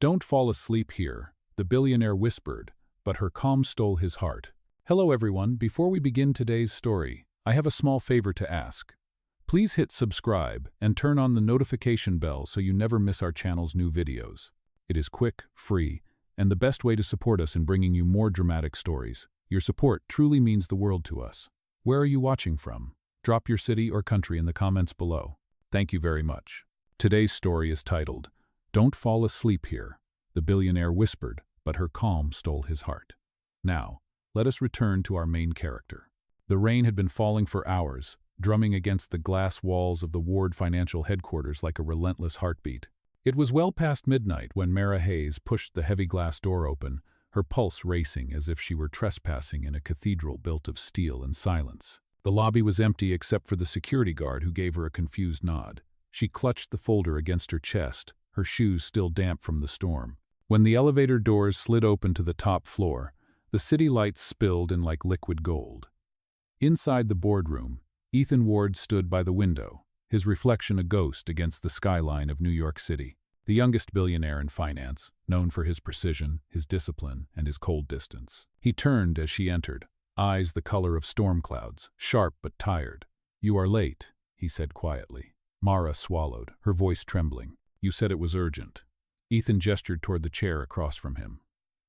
"Don't fall asleep here," the billionaire whispered, but her calm stole his heart. Hello everyone, before we begin today's story, I have a small favor to ask. Please hit subscribe and turn on the notification bell so you never miss our channel's new videos. It is quick, free, and the best way to support us in bringing you more dramatic stories. Your support truly means the world to us. Where are you watching from? Drop your city or country in the comments below. Thank you very much. Today's story is titled, "Don't Fall Asleep Here," the billionaire whispered, but her calm stole his heart. Now, let us return to our main character. The rain had been falling for hours, drumming against the glass walls of the Ward Financial headquarters like a relentless heartbeat. It was well past midnight when Mara Hayes pushed the heavy glass door open, her pulse racing as if she were trespassing in a cathedral built of steel and silence. The lobby was empty except for the security guard who gave her a confused nod. She clutched the folder against her chest, her shoes still damp from the storm. When the elevator doors slid open to the top floor, the city lights spilled in like liquid gold. Inside the boardroom, Ethan Ward stood by the window, his reflection a ghost against the skyline of New York City. The youngest billionaire in finance, known for his precision, his discipline, and his cold distance. He turned as she entered, eyes the color of storm clouds, sharp but tired. "You are late," he said quietly. Mara swallowed, her voice trembling. "You said it was urgent." Ethan gestured toward the chair across from him.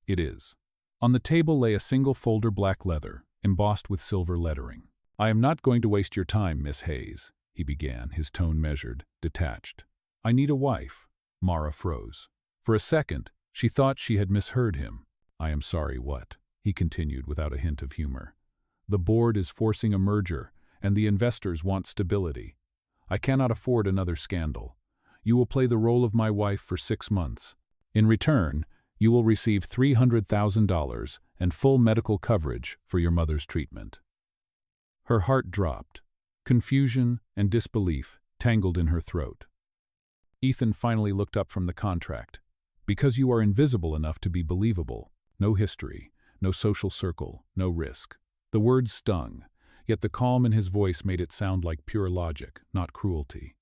"It is." On the table lay a single folder black leather, embossed with silver lettering. "I am not going to waste your time, Miss Hayes," he began, his tone measured, detached. "I need a wife." Mara froze. For a second, she thought she had misheard him. "I am sorry, what?" he continued without a hint of humor. "The board is forcing a merger, and the investors want stability. I cannot afford another scandal. You will play the role of my wife for 6 months. In return, you will receive $300,000 and full medical coverage for your mother's treatment." Her heart dropped. Confusion and disbelief tangled in her throat. Ethan finally looked up from the contract. "Because you are invisible enough to be believable. No history, no social circle, no risk." The words stung, yet the calm in his voice made it sound like pure logic, not cruelty.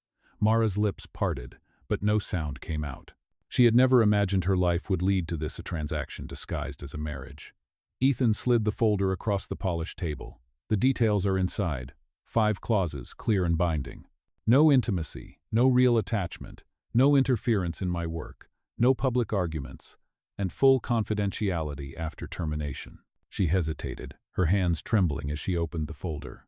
Mara's lips parted, but no sound came out. She had never imagined her life would lead to this, a transaction disguised as a marriage. Ethan slid the folder across the polished table. "The details are inside. 5 clauses, clear and binding. No intimacy, no real attachment, no interference in my work, no public arguments, and full confidentiality after termination." She hesitated, her hands trembling as she opened the folder.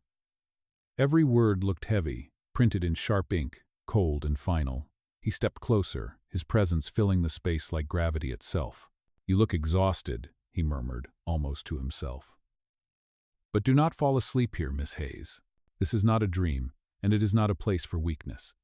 Every word looked heavy, printed in sharp ink, cold and final. He stepped closer, his presence filling the space like gravity itself. "You look exhausted," he murmured, almost to himself. "But do not fall asleep here, Miss Hayes. This is not a dream, and it is not a place for weakness."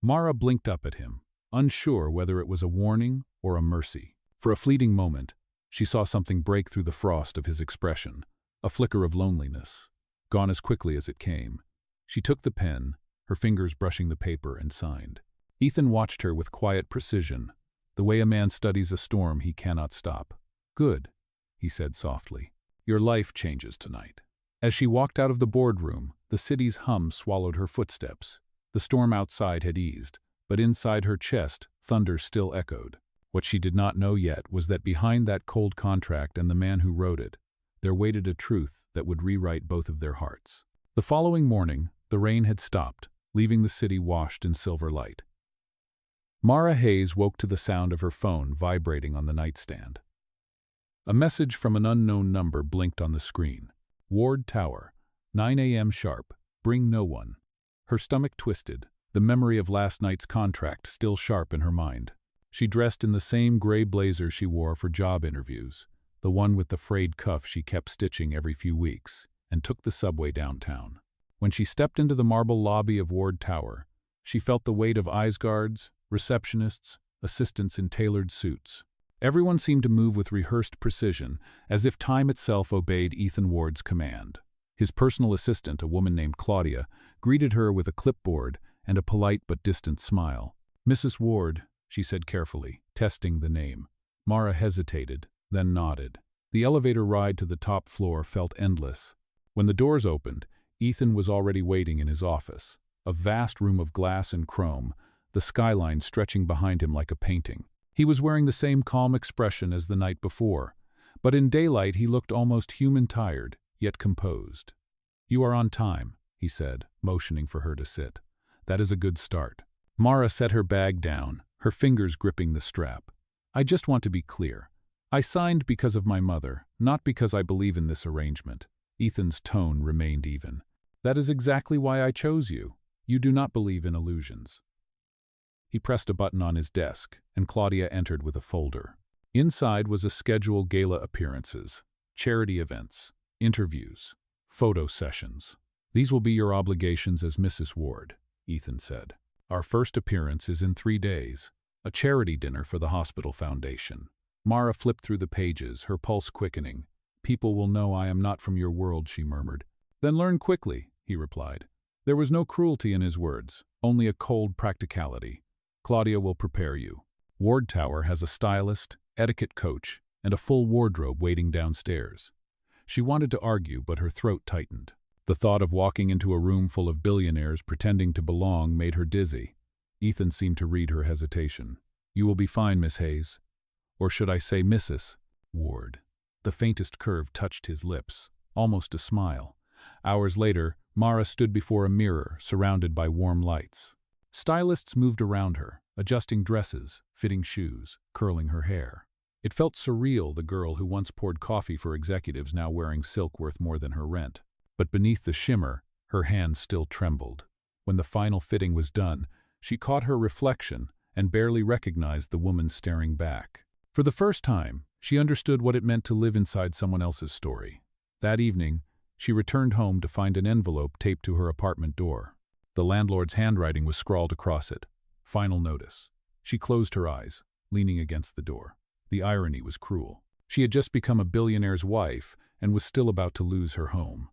Mara blinked up at him, unsure whether it was a warning or a mercy. For a fleeting moment, she saw something break through the frost of his expression, a flicker of loneliness, gone as quickly as it came. She took the pen, her fingers brushing the paper, and signed. Ethan watched her with quiet precision, the way a man studies a storm he cannot stop. "Good," he said softly. "Your life changes tonight." As she walked out of the boardroom, the city's hum swallowed her footsteps. The storm outside had eased, but inside her chest, thunder still echoed. What she did not know yet was that behind that cold contract and the man who wrote it, there waited a truth that would rewrite both of their hearts. The following morning, the rain had stopped, leaving the city washed in silver light. Mara Hayes woke to the sound of her phone vibrating on the nightstand. A message from an unknown number blinked on the screen. "Ward Tower, 9 a.m. sharp, bring no one." Her stomach twisted, the memory of last night's contract still sharp in her mind. She dressed in the same gray blazer she wore for job interviews, the one with the frayed cuff she kept stitching every few weeks, and took the subway downtown. When she stepped into the marble lobby of Ward Tower, she felt the weight of eyes guards, receptionists, assistants in tailored suits. Everyone seemed to move with rehearsed precision, as if time itself obeyed Ethan Ward's command. His personal assistant, a woman named Claudia, greeted her with a clipboard and a polite but distant smile. "Mrs. Ward," she said carefully, testing the name. Mara hesitated, then nodded. The elevator ride to the top floor felt endless. When the doors opened, Ethan was already waiting in his office, a vast room of glass and chrome, the skyline stretching behind him like a painting. He was wearing the same calm expression as the night before, but in daylight he looked almost human tired, yet composed. "You are on time," he said, motioning for her to sit. "That is a good start." Mara set her bag down, her fingers gripping the strap. "I just want to be clear. I signed because of my mother, not because I believe in this arrangement." Ethan's tone remained even. "That is exactly why I chose you. You do not believe in illusions." He pressed a button on his desk, and Claudia entered with a folder. Inside was a schedule: gala appearances, charity events, interviews, photo sessions. "These will be your obligations as Mrs. Ward," Ethan said. "Our first appearance is in 3 days, a charity dinner for the hospital foundation." Mara flipped through the pages, her pulse quickening. "People will know I am not from your world," she murmured. "Then learn quickly," he replied. There was no cruelty in his words, only a cold practicality. "Claudia will prepare you. Ward Tower has a stylist, etiquette coach, and a full wardrobe waiting downstairs." She wanted to argue, but her throat tightened. The thought of walking into a room full of billionaires pretending to belong made her dizzy. Ethan seemed to read her hesitation. "You will be fine, Miss Hayes. Or should I say Mrs. Ward?" The faintest curve touched his lips, almost a smile. Hours later, Mara stood before a mirror, surrounded by warm lights. Stylists moved around her, adjusting dresses, fitting shoes, curling her hair. It felt surreal, the girl who once poured coffee for executives now wearing silk worth more than her rent. But beneath the shimmer, her hands still trembled. When the final fitting was done, she caught her reflection and barely recognized the woman staring back. For the first time, she understood what it meant to live inside someone else's story. That evening, she returned home to find an envelope taped to her apartment door. The landlord's handwriting was scrawled across it. "Final notice." She closed her eyes, leaning against the door. The irony was cruel. She had just become a billionaire's wife and was still about to lose her home.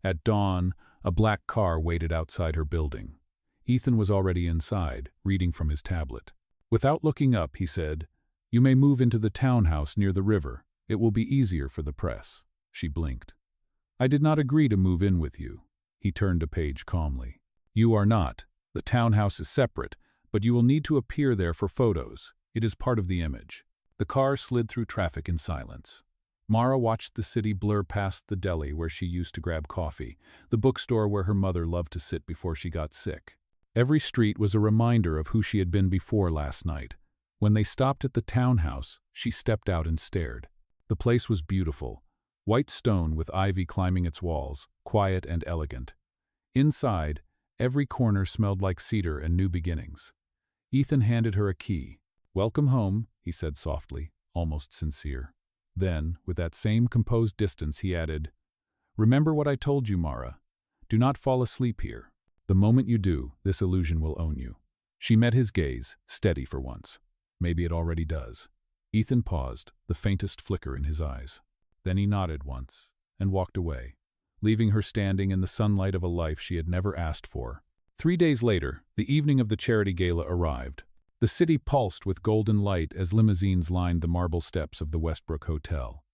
At dawn, a black car waited outside her building. Ethan was already inside, reading from his tablet. Without looking up, he said, "You may move into the townhouse near the river. It will be easier for the press." She blinked. "I did not agree to move in with you." He turned a page calmly. "You are not. The townhouse is separate, but you will need to appear there for photos. It is part of the image." The car slid through traffic in silence. Mara watched the city blur past the deli where she used to grab coffee, the bookstore where her mother loved to sit before she got sick. Every street was a reminder of who she had been before last night. When they stopped at the townhouse, she stepped out and stared. The place was beautiful, white stone with ivy climbing its walls, quiet and elegant. Inside, every corner smelled like cedar and new beginnings. Ethan handed her a key. "Welcome home," he said softly, almost sincere. Then, with that same composed distance, he added, "Remember what I told you, Mara. Do not fall asleep here. The moment you do, this illusion will own you." She met his gaze, steady for once. "Maybe it already does." Ethan paused, the faintest flicker in his eyes. Then he nodded once and walked away, leaving her standing in the sunlight of a life she had never asked for. 3 days later, the evening of the charity gala arrived. The city pulsed with golden light as limousines lined the marble steps of the Westbrook Hotel.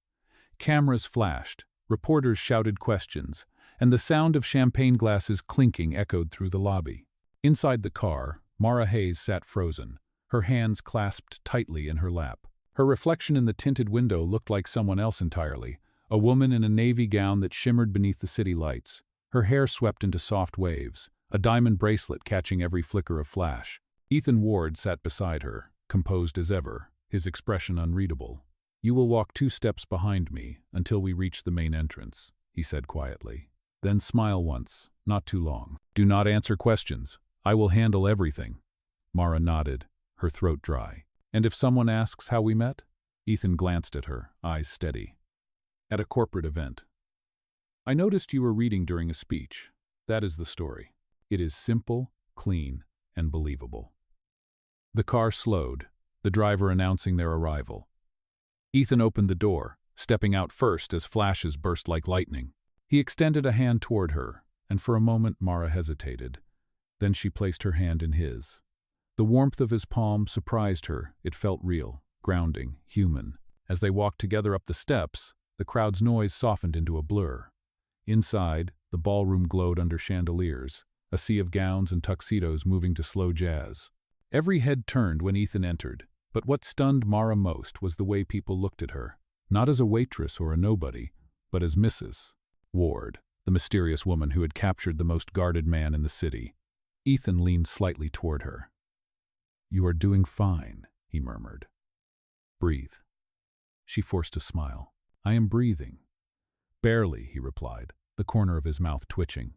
Cameras flashed, reporters shouted questions, and the sound of champagne glasses clinking echoed through the lobby. Inside the car, Mara Hayes sat frozen, her hands clasped tightly in her lap. Her reflection in the tinted window looked like someone else entirely, a woman in a navy gown that shimmered beneath the city lights. Her hair swept into soft waves, a diamond bracelet catching every flicker of flash. Ethan Ward sat beside her, composed as ever, his expression unreadable. "You will walk 2 steps behind me until we reach the main entrance," he said quietly. "Then smile once, not too long. Do not answer questions. I will handle everything." Mara nodded, her throat dry. "And if someone asks how we met?" Ethan glanced at her, eyes steady. "At a corporate event. I noticed you were reading during a speech. That is the story. It is simple, clean, and believable." The car slowed, the driver announcing their arrival. Ethan opened the door, stepping out first as flashes burst like lightning. He extended a hand toward her, and for a moment Mara hesitated. Then she placed her hand in his. The warmth of his palm surprised her. It felt real, grounding, human. As they walked together up the steps, the crowd's noise softened into a blur. Inside, the ballroom glowed under chandeliers, a sea of gowns and tuxedos moving to slow jazz. Every head turned when Ethan entered, But what stunned Mara most was the way people looked at her, not as a waitress or a nobody, but as Mrs. Ward, the mysterious woman who had captured the most guarded man in the city. Ethan leaned slightly toward her. "You are doing fine," he murmured. "Breathe." She forced a smile. "I am breathing." "Barely," he replied, the corner of his mouth twitching.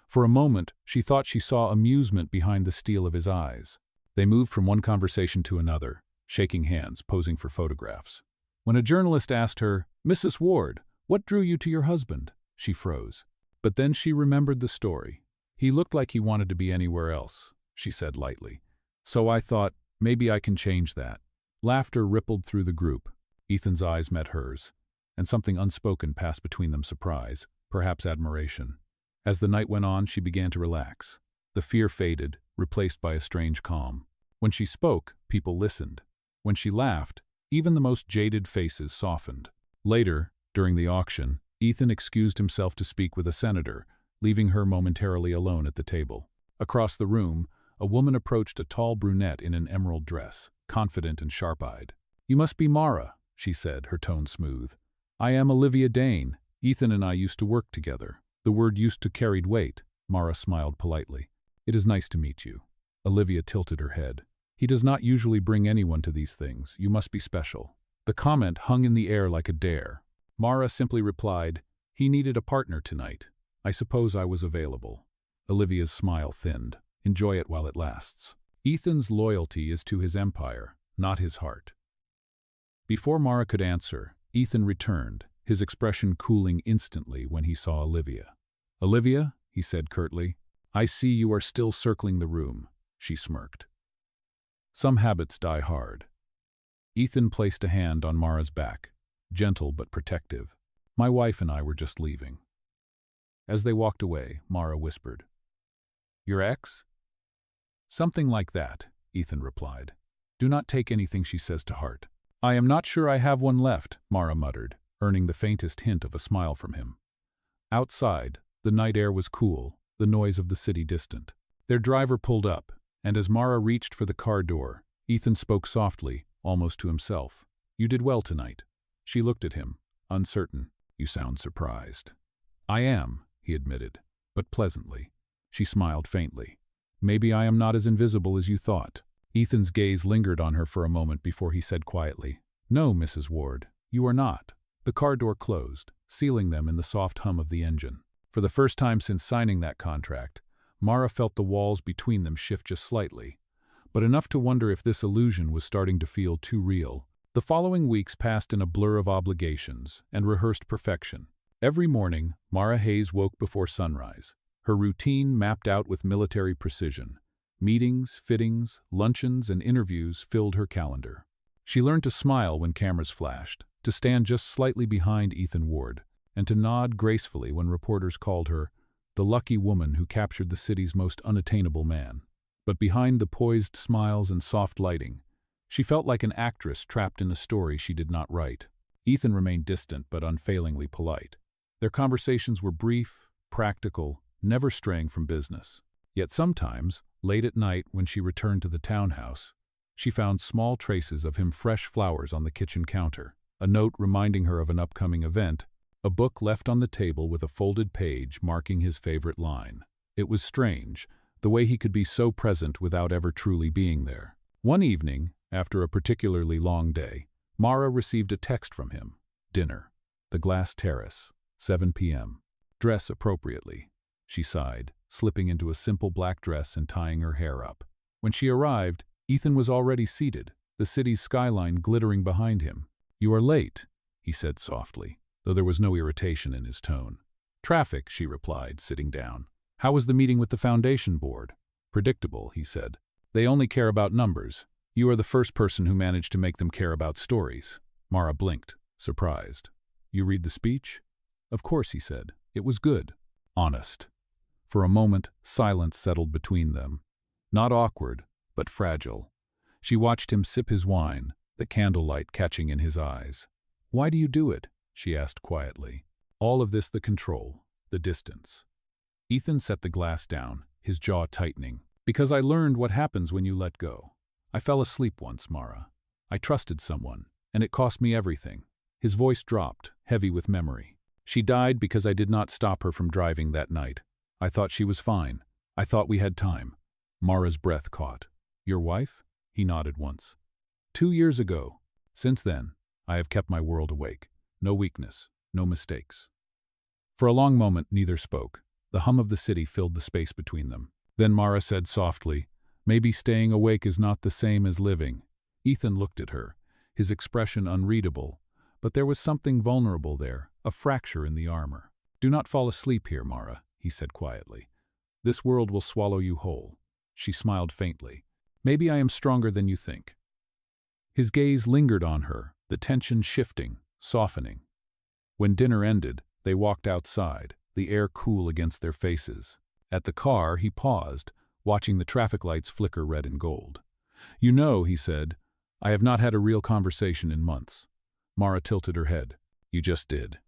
For a moment, she thought she saw amusement behind the steel of his eyes. They moved from one conversation to another, shaking hands, posing for photographs. When a journalist asked her, "Mrs. Ward, what drew you to your husband?" she froze. But then she remembered the story. "He looked like he wanted to be anywhere else," she said lightly. "So I thought, maybe I can change that." Laughter rippled through the group. Ethan's eyes met hers, and something unspoken passed between them: surprise, perhaps admiration. As the night went on, she began to relax. The fear faded, replaced by a strange calm. When she spoke, people listened. When she laughed, even the most jaded faces softened. Later, during the auction, Ethan excused himself to speak with a senator, leaving her momentarily alone at the table. Across the room, a woman approached a tall brunette in an emerald dress, confident and sharp-eyed. "You must be Mara," she said, her tone smooth. "I am Olivia Dane. Ethan and I used to work together." The word "used to" carried weight. Mara smiled politely. "It is nice to meet you." Olivia tilted her head. "He does not usually bring anyone to these things. You must be special." The comment hung in the air like a dare. Mara simply replied, "He needed a partner tonight. I suppose I was available." Olivia's smile thinned. "Enjoy it while it lasts." Ethan's loyalty is to his empire, not his heart. Before Mara could answer, Ethan returned, his expression cooling instantly when he saw Olivia. "Olivia," he said curtly, "I see you are still circling the room." She smirked. "Some habits die hard." Ethan placed a hand on Mara's back, gentle but protective. "My wife and I were just leaving." As they walked away, Mara whispered, "Your ex?" "Something like that," Ethan replied. "Do not take anything she says to heart." "I am not sure I have one left," Mara muttered, earning the faintest hint of a smile from him. Outside, the night air was cool, the noise of the city distant. Their driver pulled up, and as Mara reached for the car door, Ethan spoke softly, almost to himself. "You did well tonight." She looked at him, uncertain. "You sound surprised." "I am," he admitted, but pleasantly. She smiled faintly. "Maybe I am not as invisible as you thought." Ethan's gaze lingered on her for a moment before he said quietly, "No, Mrs. Ward, you are not." The car door closed, sealing them in the soft hum of the engine. For the first time since signing that contract, Mara felt the walls between them shift just slightly, but enough to wonder if this illusion was starting to feel too real. The following weeks passed in a blur of obligations and rehearsed perfection. Every morning, Mara Hayes woke before sunrise, her routine mapped out with military precision. Meetings, fittings, luncheons, and interviews filled her calendar. She learned to smile when cameras flashed, to stand just slightly behind Ethan Ward, and to nod gracefully when reporters called her the lucky woman who captured the city's most unattainable man. But behind the poised smiles and soft lighting, she felt like an actress trapped in a story she did not write. Ethan remained distant but unfailingly polite. Their conversations were brief, practical, never straying from business. Yet sometimes, late at night when she returned to the townhouse, she found small traces of him: fresh flowers on the kitchen counter, a note reminding her of an upcoming event, a book left on the table with a folded page marking his favorite line. It was strange, the way he could be so present without ever truly being there. One evening, after a particularly long day, Mara received a text from him. "Dinner. The Glass Terrace. 7 p.m. Dress appropriately." She sighed, slipping into a simple black dress and tying her hair up. When she arrived, Ethan was already seated, the city's skyline glittering behind him. "You are late," he said softly, though there was no irritation in his tone. "Traffic," she replied, sitting down. "How was the meeting with the foundation board?" "Predictable," he said. "They only care about numbers. You are the first person who managed to make them care about stories." Mara blinked, surprised. "You read the speech?" "Of course," he said. "It was good. Honest." For a moment, silence settled between them. Not awkward, but fragile. She watched him sip his wine, the candlelight catching in his eyes. "Why do you do it?" she asked quietly. All of this: the control, the distance. Ethan set the glass down, his jaw tightening. "Because I learned what happens when you let go. I fell asleep once, Mara. I trusted someone, and it cost me everything." His voice dropped, heavy with memory. "She died because I did not stop her from driving that night. I thought she was fine. I thought we had time." Mara's breath caught. "Your wife?" He nodded once. 2 years ago. Since then, I have kept my world awake. No weakness, no mistakes." For a long moment, neither spoke. The hum of the city filled the space between them. Then Mara said softly, "Maybe staying awake is not the same as living." Ethan looked at her, his expression unreadable, but there was something vulnerable there, a fracture in the armor. "Do not fall asleep here, Mara," he said quietly. "This world will swallow you whole." She smiled faintly. "Maybe I am stronger than you think." His gaze lingered on her, the tension shifting, softening. When dinner ended, they walked outside, the air cool against their faces. At the car, he paused, watching the traffic lights flicker red and gold. "You know," he said, "I have not had a real conversation in months." Mara tilted her head. "You just did."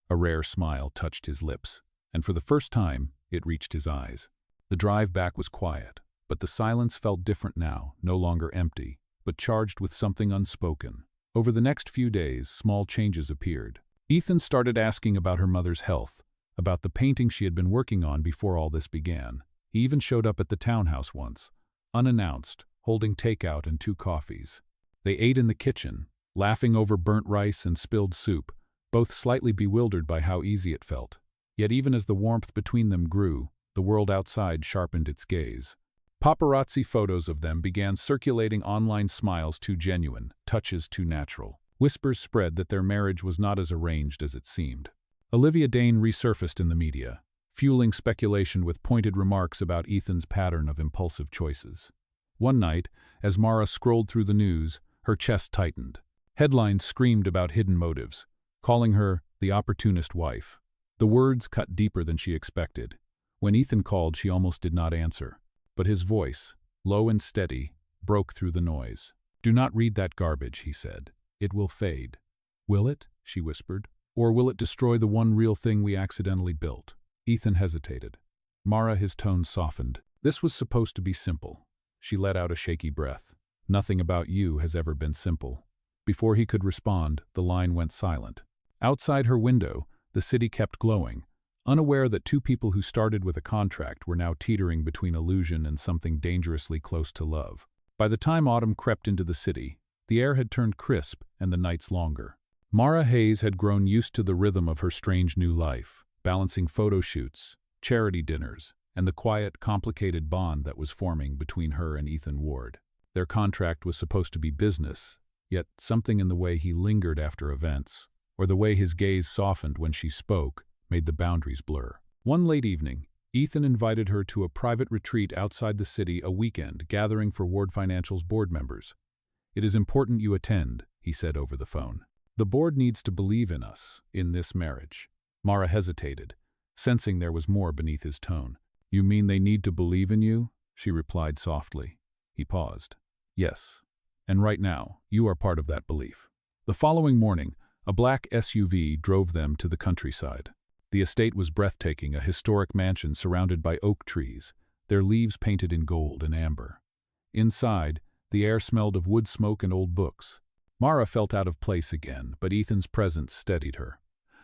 A rare smile touched his lips, and for the first time, it reached his eyes. The drive back was quiet, but the silence felt different now, no longer empty, but charged with something unspoken. Over the next few days, small changes appeared. Ethan started asking about her mother's health, about the painting she had been working on before all this began. He even showed up at the townhouse once, unannounced, holding takeout and 2 coffees. They ate in the kitchen, laughing over burnt rice and spilled soup, both slightly bewildered by how easy it felt. Yet even as the warmth between them grew, the world outside sharpened its gaze. Paparazzi photos of them began circulating online, smiles too genuine, touches too natural. Whispers spread that their marriage was not as arranged as it seemed. Olivia Dane resurfaced in the media, fueling speculation with pointed remarks about Ethan's pattern of impulsive choices. One night, as Mara scrolled through the news, her chest tightened. Headlines screamed about hidden motives, calling her the opportunist wife. The words cut deeper than she expected. When Ethan called, she almost did not answer. But his voice, low and steady, broke through the noise. "Do not read that garbage," he said. "It will fade." "Will it?" she whispered. "Or will it destroy the one real thing we accidentally built?" Ethan hesitated. Mara, his tone softened. "This was supposed to be simple." She let out a shaky breath. "Nothing about you has ever been simple." Before he could respond, the line went silent. Outside her window, the city kept glowing, unaware that 2 people who started with a contract were now teetering between illusion and something dangerously close to love. By the time autumn crept into the city, the air had turned crisp and the nights longer. Mara Hayes had grown used to the rhythm of her strange new life, balancing photo shoots, charity dinners, and the quiet, complicated bond that was forming between her and Ethan Ward. Their contract was supposed to be business, yet something in the way he lingered after events, or the way his gaze softened when she spoke, made the boundaries blur. One late evening, Ethan invited her to a private retreat outside the city, a weekend gathering for Ward Financial's board members. "It is important you attend," he said over the phone. "The board needs to believe in us, in this marriage." Mara hesitated, sensing there was more beneath his tone. "You mean they need to believe in you?" she replied softly. He paused. "Yes. And right now, you are part of that belief." The following morning, a black SUV drove them to the countryside. The estate was breathtaking, a historic mansion surrounded by oak trees, their leaves painted in gold and amber. Inside, the air smelled of wood smoke and old books. Mara felt out of place again, but Ethan's presence steadied her.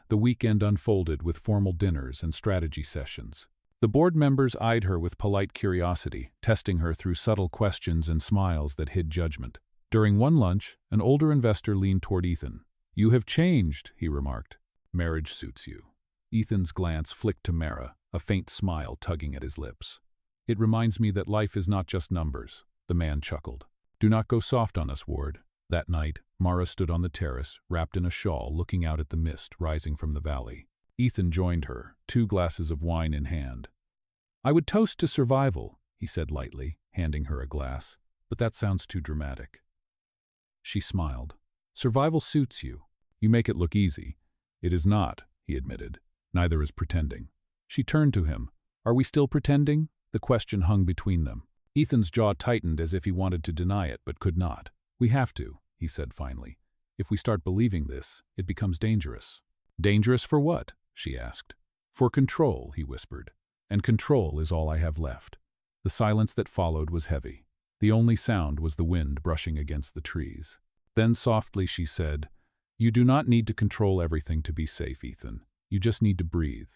The weekend unfolded with formal dinners and strategy sessions. The board members eyed her with polite curiosity, testing her through subtle questions and smiles that hid judgment. During one lunch, an older investor leaned toward Ethan. "You have changed," he remarked. "Marriage suits you." Ethan's glance flicked to Mara, a faint smile tugging at his lips. "It reminds me that life is not just numbers," the man chuckled. "Do not go soft on us, Ward." That night, Mara stood on the terrace, wrapped in a shawl, looking out at the mist rising from the valley. Ethan joined her, 2 glasses of wine in hand. "I would toast to survival," he said lightly, handing her a glass, "but that sounds too dramatic." She smiled. "Survival suits you. You make it look easy." "It is not," he admitted. "Neither is pretending." She turned to him. "Are we still pretending?" The question hung between them. Ethan's jaw tightened as if he wanted to deny it but could not. "We have to," he said finally. "If we start believing this, it becomes dangerous." "Dangerous for what?" she asked. "For control," he whispered. "And control is all I have left." The silence that followed was heavy. The only sound was the wind brushing against the trees. Then softly she said, "You do not need to control everything to be safe, Ethan. You just need to breathe."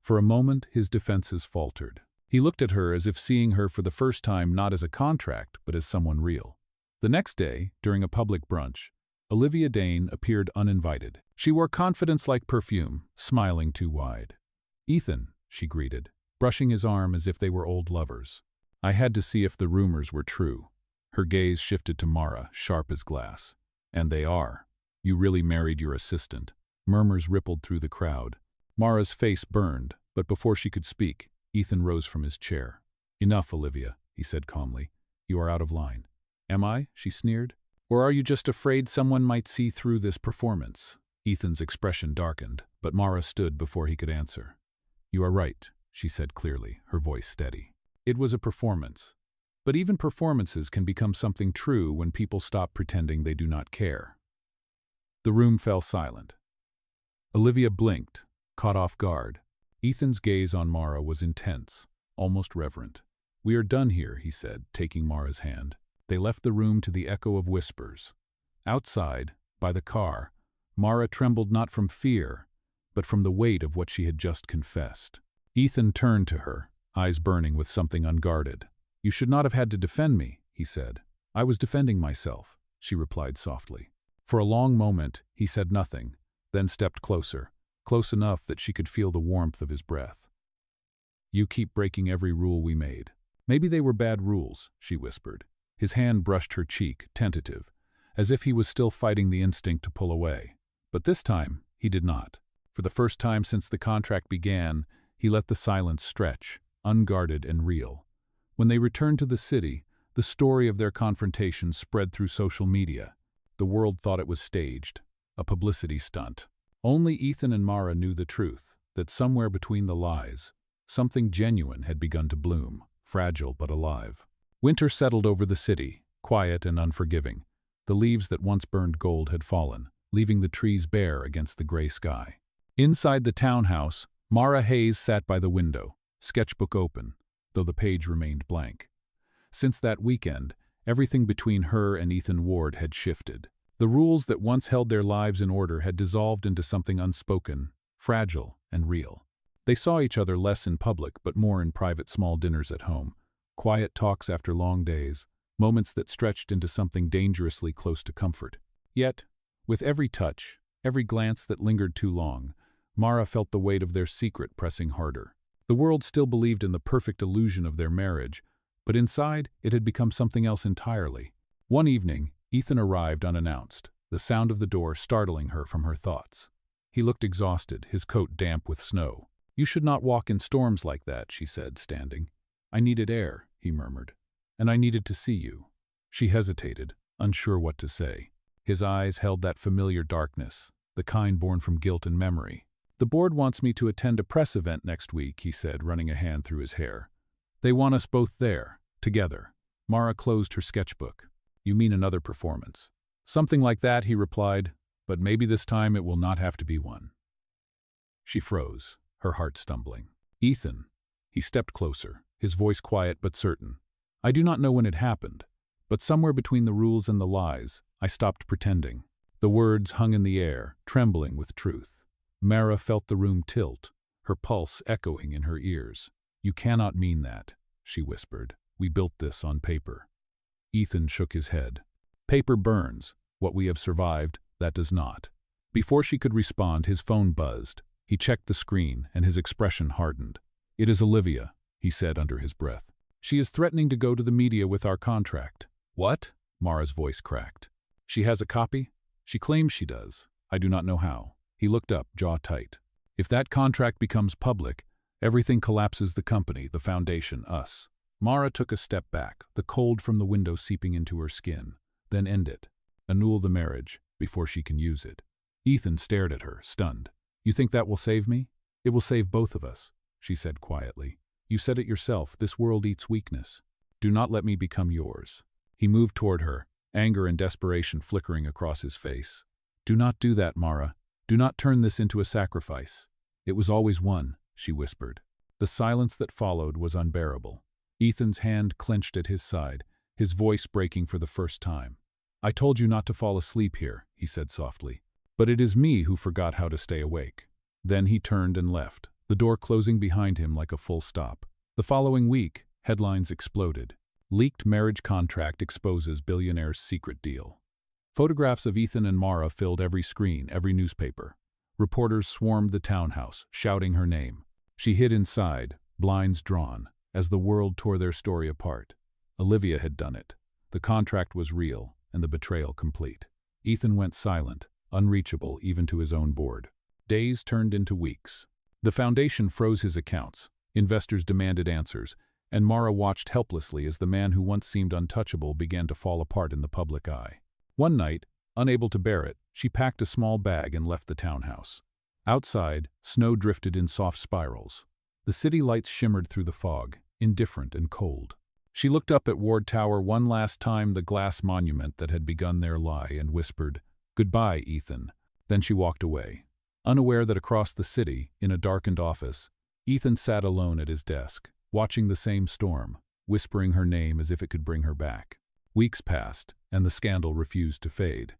For a moment, his defenses faltered. He looked at her as if seeing her for the first time not as a contract, but as someone real. The next day, during a public brunch, Olivia Dane appeared uninvited. She wore confidence like perfume, smiling too wide. "Ethan," she greeted, brushing his arm as if they were old lovers. "I had to see if the rumors were true." Her gaze shifted to Mara, sharp as glass. "And they are. You really married your assistant." Murmurs rippled through the crowd. Mara's face burned, but before she could speak, Ethan rose from his chair. "Enough, Olivia," he said calmly. "You are out of line." "Am I?" she sneered. "Or are you just afraid someone might see through this performance?" Ethan's expression darkened, but Mara stood before he could answer. "You are right," she said clearly, her voice steady. "It was a performance. But even performances can become something true when people stop pretending they do not care." The room fell silent. Olivia blinked, caught off guard. Ethan's gaze on Mara was intense, almost reverent. "We are done here," he said, taking Mara's hand. They left the room to the echo of whispers. Outside, by the car, Mara trembled not from fear, but from the weight of what she had just confessed. Ethan turned to her, eyes burning with something unguarded. "You should not have had to defend me," he said. "I was defending myself," she replied softly. For a long moment, he said nothing, then stepped closer, close enough that she could feel the warmth of his breath. "You keep breaking every rule we made." "Maybe they were bad rules," she whispered. His hand brushed her cheek, tentative, as if he was still fighting the instinct to pull away. But this time, he did not. For the first time since the contract began, he let the silence stretch, unguarded and real. When they returned to the city, the story of their confrontation spread through social media. The world thought it was staged, a publicity stunt. Only Ethan and Mara knew the truth, that somewhere between the lies, something genuine had begun to bloom, fragile but alive. Winter settled over the city, quiet and unforgiving. The leaves that once burned gold had fallen, leaving the trees bare against the gray sky. Inside the townhouse, Mara Hayes sat by the window, sketchbook open, though the page remained blank. Since that weekend, everything between her and Ethan Ward had shifted. The rules that once held their lives in order had dissolved into something unspoken, fragile, and real. They saw each other less in public but more in private small dinners at home, quiet talks after long days, moments that stretched into something dangerously close to comfort. Yet, with every touch, every glance that lingered too long, Mara felt the weight of their secret pressing harder. The world still believed in the perfect illusion of their marriage, but inside it had become something else entirely. One evening, Ethan arrived unannounced, the sound of the door startling her from her thoughts. He looked exhausted, his coat damp with snow. "You should not walk in storms like that," she said, standing. "I needed air," he murmured, "and I needed to see you." She hesitated, unsure what to say. His eyes held that familiar darkness, the kind born from guilt and memory. "The board wants me to attend a press event next week," he said, running a hand through his hair. "They want us both there, together." Mara closed her sketchbook. "You mean another performance?" "Something like that," he replied, "but maybe this time it will not have to be one." She froze, her heart stumbling. "Ethan." He stepped closer, his voice quiet but certain. "I do not know when it happened, but somewhere between the rules and the lies, I stopped pretending." The words hung in the air, trembling with truth. Mara felt the room tilt, her pulse echoing in her ears. "You cannot mean that," she whispered. "We built this on paper." Ethan shook his head. "Paper burns. What we have survived, that does not." Before she could respond, his phone buzzed. He checked the screen, and his expression hardened. "It is Olivia," he said under his breath. "She is threatening to go to the media with our contract." "What?" Mara's voice cracked. "She has a copy?" "She claims she does. I do not know how." He looked up, jaw tight. "If that contract becomes public, everything collapses: the company, the foundation, us." Mara took a step back, the cold from the window seeping into her skin. "Then end it. Annul the marriage, before she can use it." Ethan stared at her, stunned. "You think that will save me?" "It will save both of us," she said quietly. "You said it yourself, this world eats weakness. Do not let me become yours." He moved toward her, anger and desperation flickering across his face. "Do not do that, Mara. Do not turn this into a sacrifice." "It was always one," she whispered. The silence that followed was unbearable. Ethan's hand clenched at his side, his voice breaking for the first time. "I told you not to fall asleep here," he said softly. "But it is me who forgot how to stay awake." Then he turned and left, the door closing behind him like a full stop. The following week, headlines exploded. Leaked marriage contract exposes billionaire's secret deal. Photographs of Ethan and Mara filled every screen, every newspaper. Reporters swarmed the townhouse, shouting her name. She hid inside, blinds drawn, as the world tore their story apart. Olivia had done it. The contract was real, and the betrayal complete. Ethan went silent, unreachable even to his own board. Days turned into weeks. The foundation froze his accounts. Investors demanded answers, and Mara watched helplessly as the man who once seemed untouchable began to fall apart in the public eye. One night, unable to bear it, she packed a small bag and left the townhouse. Outside, snow drifted in soft spirals. The city lights shimmered through the fog, indifferent and cold. She looked up at Ward Tower one last time, the glass monument that had begun their lie, and whispered, "Goodbye, Ethan." Then she walked away. Unaware that across the city, in a darkened office, Ethan sat alone at his desk, watching the same storm, whispering her name as if it could bring her back. Weeks passed, and the scandal refused to fade.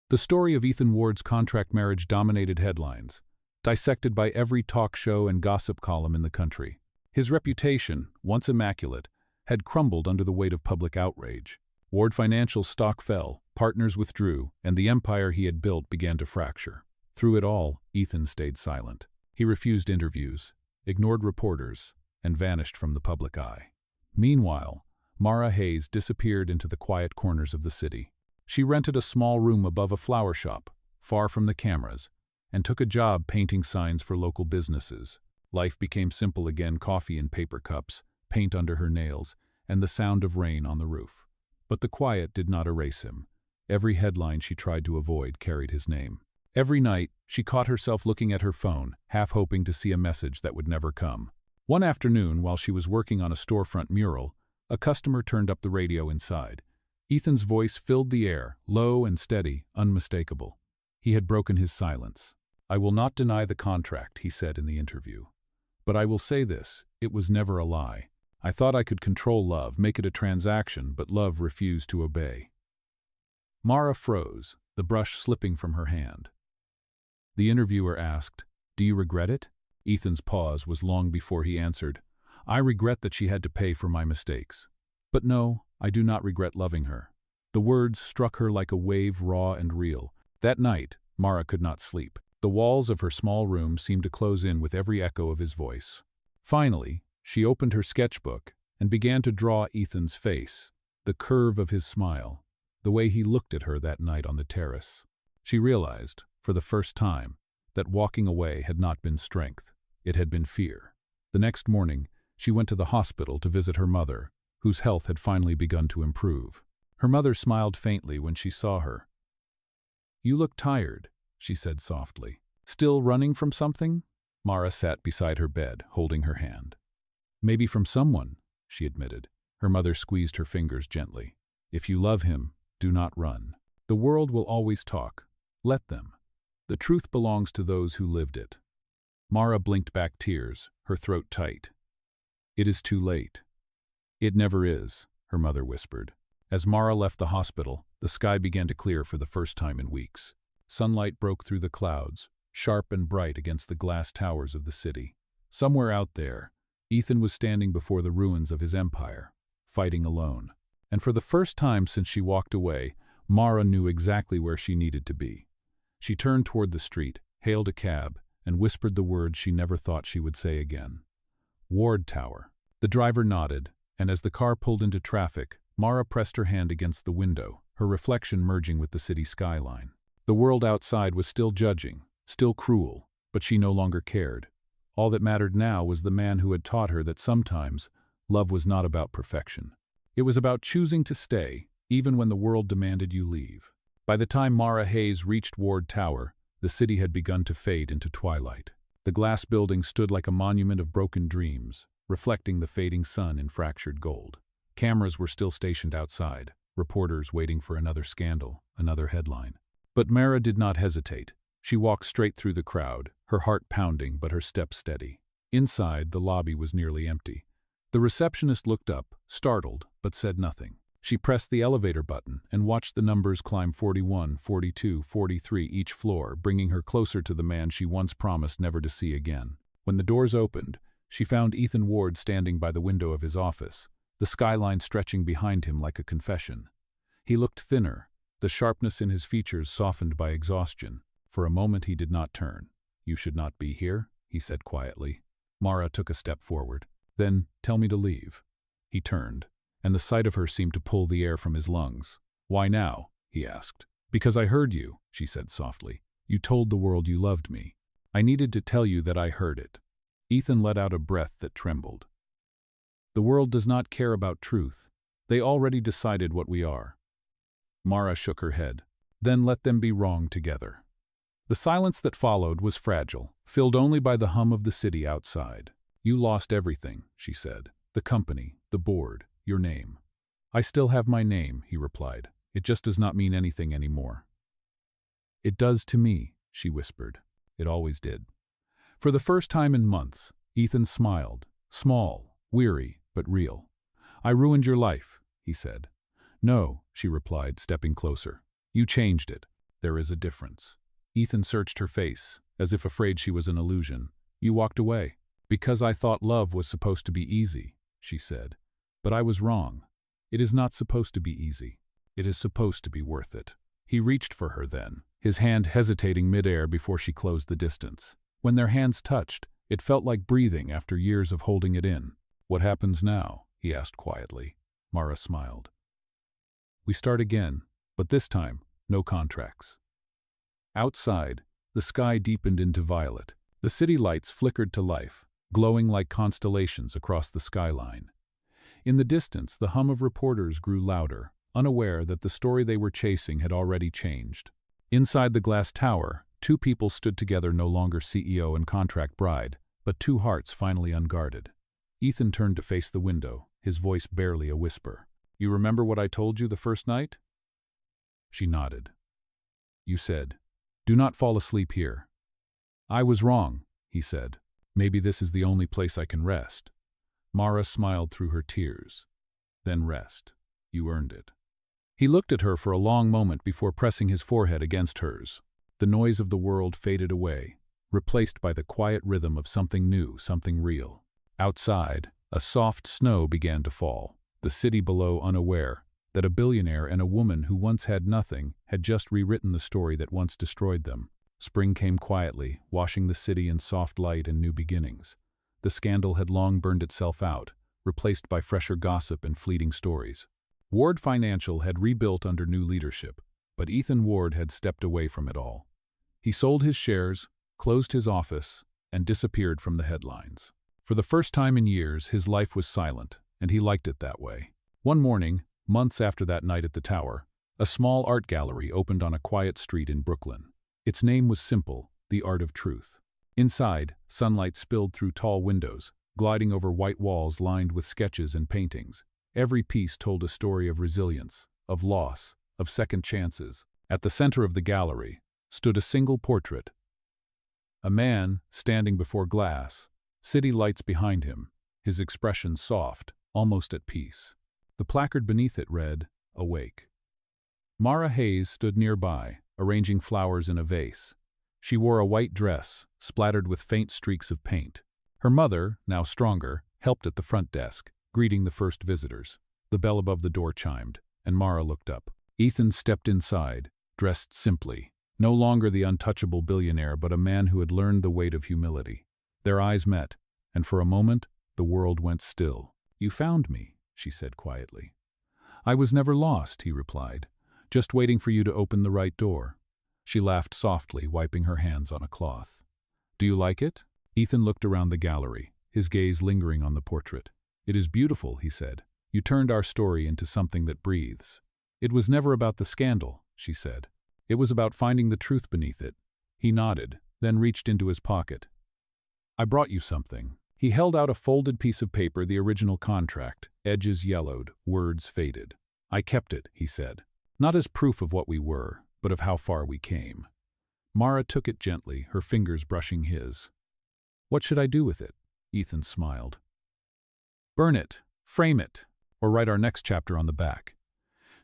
The story of Ethan Ward's contract marriage dominated headlines, dissected by every talk show and gossip column in the country. His reputation, once immaculate, had crumbled under the weight of public outrage. Ward Financial's stock fell, partners withdrew, and the empire he had built began to fracture. Through it all, Ethan stayed silent. He refused interviews, ignored reporters, and vanished from the public eye. Meanwhile, Mara Hayes disappeared into the quiet corners of the city. She rented a small room above a flower shop, far from the cameras, and took a job painting signs for local businesses. Life became simple again, coffee in paper cups, paint under her nails, and the sound of rain on the roof. But the quiet did not erase him. Every headline she tried to avoid carried his name. Every night, she caught herself looking at her phone, half hoping to see a message that would never come. One afternoon, while she was working on a storefront mural, a customer turned up the radio inside. Ethan's voice filled the air, low and steady, unmistakable. He had broken his silence. "I will not deny the contract," he said in the interview. "But I will say this, it was never a lie. I thought I could control love, make it a transaction, but love refused to obey." Mara froze, the brush slipping from her hand. The interviewer asked, "Do you regret it?" Ethan's pause was long before he answered, "I regret that she had to pay for my mistakes. But no, I do not regret loving her." The words struck her like a wave, raw and real. That night, Mara could not sleep. The walls of her small room seemed to close in with every echo of his voice. Finally, she opened her sketchbook and began to draw Ethan's face, the curve of his smile, the way he looked at her that night on the terrace. She realized, for the first time, that walking away had not been strength, it had been fear. The next morning, she went to the hospital to visit her mother, whose health had finally begun to improve. Her mother smiled faintly when she saw her. "You look tired," she said softly. "Still running from something?" Mara sat beside her bed, holding her hand. "Maybe from someone," she admitted. Her mother squeezed her fingers gently. "If you love him, do not run. The world will always talk. Let them. The truth belongs to those who lived it." Mara blinked back tears, her throat tight. "It is too late." "It never is," her mother whispered. As Mara left the hospital, the sky began to clear for the first time in weeks. Sunlight broke through the clouds, sharp and bright against the glass towers of the city. Somewhere out there, Ethan was standing before the ruins of his empire, fighting alone. And for the first time since she walked away, Mara knew exactly where she needed to be. She turned toward the street, hailed a cab, and whispered the words she never thought she would say again. "Ward Tower." The driver nodded, and as the car pulled into traffic, Mara pressed her hand against the window, her reflection merging with the city skyline. The world outside was still judging, still cruel, but she no longer cared. All that mattered now was the man who had taught her that sometimes love was not about perfection. It was about choosing to stay, even when the world demanded you leave. By the time Mara Hayes reached Ward Tower, the city had begun to fade into twilight. The glass building stood like a monument of broken dreams, reflecting the fading sun in fractured gold. Cameras were still stationed outside, reporters waiting for another scandal, another headline. But Mara did not hesitate. She walked straight through the crowd, her heart pounding but her steps steady. Inside, the lobby was nearly empty. The receptionist looked up, startled, but said nothing. She pressed the elevator button and watched the numbers climb 41, 42, 43 each floor, bringing her closer to the man she once promised never to see again. When the doors opened, she found Ethan Ward standing by the window of his office, the skyline stretching behind him like a confession. He looked thinner, the sharpness in his features softened by exhaustion. For a moment he did not turn. "You should not be here," he said quietly. Mara took a step forward. "Then tell me to leave." He turned, and the sight of her seemed to pull the air from his lungs. "Why now?" he asked. "Because I heard you," she said softly. "You told the world you loved me. I needed to tell you that I heard it." Ethan let out a breath that trembled. "The world does not care about truth. They already decided what we are." Mara shook her head. "Then let them be wrong together." The silence that followed was fragile, filled only by the hum of the city outside. "You lost everything," she said. "The company, the board, your name." "I still have my name," he replied. "It just does not mean anything anymore." "It does to me," she whispered. "It always did." For the first time in months, Ethan smiled, small, weary, but real. "I ruined your life," he said. "No," she replied, stepping closer. "You changed it. There is a difference." Ethan searched her face, as if afraid she was an illusion. "You walked away." "Because I thought love was supposed to be easy," she said. "But I was wrong. It is not supposed to be easy. It is supposed to be worth it." He reached for her then, his hand hesitating midair before she closed the distance. When their hands touched, it felt like breathing after years of holding it in. "What happens now?" he asked quietly. Mara smiled. "We start again, but this time, no contracts." Outside, the sky deepened into violet. The city lights flickered to life, glowing like constellations across the skyline. In the distance, the hum of reporters grew louder, unaware that the story they were chasing had already changed. Inside the glass tower, two people stood together, no longer CEO and contract bride, but two hearts finally unguarded. Ethan turned to face the window, his voice barely a whisper. "You remember what I told you the first night?" She nodded. "You said, 'Do not fall asleep here.'" "I was wrong," he said. "Maybe this is the only place I can rest." Mara smiled through her tears. "Then rest. You earned it." He looked at her for a long moment before pressing his forehead against hers. The noise of the world faded away, replaced by the quiet rhythm of something new, something real. Outside, a soft snow began to fall, the city below unaware that a billionaire and a woman who once had nothing had just rewritten the story that once destroyed them. Spring came quietly, washing the city in soft light and new beginnings. The scandal had long burned itself out, replaced by fresher gossip and fleeting stories. Ward Financial had rebuilt under new leadership, but Ethan Ward had stepped away from it all. He sold his shares, closed his office, and disappeared from the headlines. For the first time in years, his life was silent, and he liked it that way. One morning, months after that night at the tower, a small art gallery opened on a quiet street in Brooklyn. Its name was simple, The Art of Truth. Inside, sunlight spilled through tall windows, gliding over white walls lined with sketches and paintings. Every piece told a story of resilience, of loss, of second chances. At the center of the gallery stood a single portrait. A man standing before glass, city lights behind him, his expression soft, almost at peace. The placard beneath it read, "Awake." Mara Hayes stood nearby, arranging flowers in a vase. She wore a white dress, splattered with faint streaks of paint. Her mother, now stronger, helped at the front desk, greeting the first visitors. The bell above the door chimed, and Mara looked up. Ethan stepped inside, dressed simply, no longer the untouchable billionaire, but a man who had learned the weight of humility. Their eyes met, and for a moment, the world went still. "You found me," she said quietly. "I was never lost," he replied, "just waiting for you to open the right door." She laughed softly, wiping her hands on a cloth. "Do you like it?" Ethan looked around the gallery, his gaze lingering on the portrait. "It is beautiful," he said. "You turned our story into something that breathes." "It was never about the scandal," she said. "It was about finding the truth beneath it." He nodded, then reached into his pocket. "I brought you something." He held out a folded piece of paper, the original contract, edges yellowed, words faded. "I kept it," he said, "not as proof of what we were, but of how far we came." Mara took it gently, her fingers brushing his. "What should I do with it?" Ethan smiled. "Burn it, frame it, or write our next chapter on the back."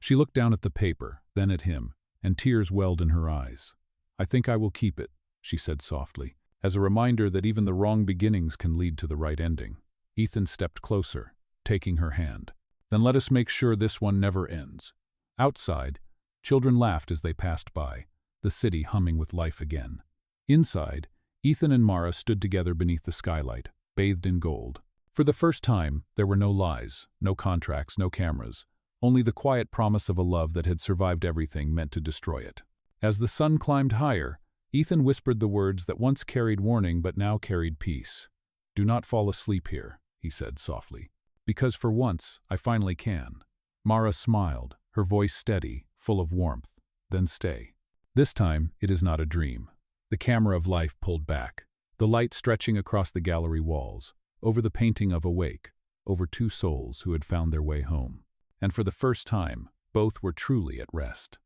She looked down at the paper, then at him, and tears welled in her eyes. "I think I will keep it," she said softly, as a reminder that even the wrong beginnings can lead to the right ending. Ethan stepped closer, taking her hand. "Then let us make sure this one never ends." Outside, children laughed as they passed by, the city humming with life again. Inside, Ethan and Mara stood together beneath the skylight, bathed in gold. For the first time, there were no lies, no contracts, no cameras, only the quiet promise of a love that had survived everything meant to destroy it. As the sun climbed higher, Ethan whispered the words that once carried warning but now carried peace. "Do not fall asleep here," he said softly. "Because for once, I finally can." Mara smiled, her voice steady, full of warmth. "Then stay. This time, it is not a dream." The camera of life pulled back, the light stretching across the gallery walls, over the painting of Awake, over two souls who had found their way home. And for the first time, both were truly at rest.